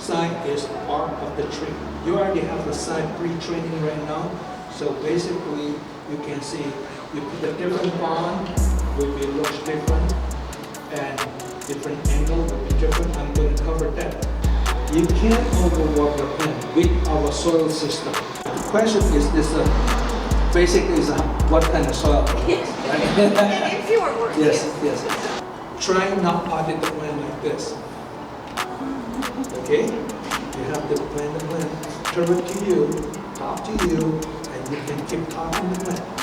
side is part of the tree. You already have the side pre-training right now. So basically, you can see you put a different bond, will be looks different, and different angle will be different. I'm going to cover that. You can't overwork the plant with our soil system. The question is basically is what kind of soil? Yes. Right? In fewer words. Yes, yes. Try not potting the plant like this. Okay? You have to plant the plant, turn it to you, talk to you, and you can keep talking the plant.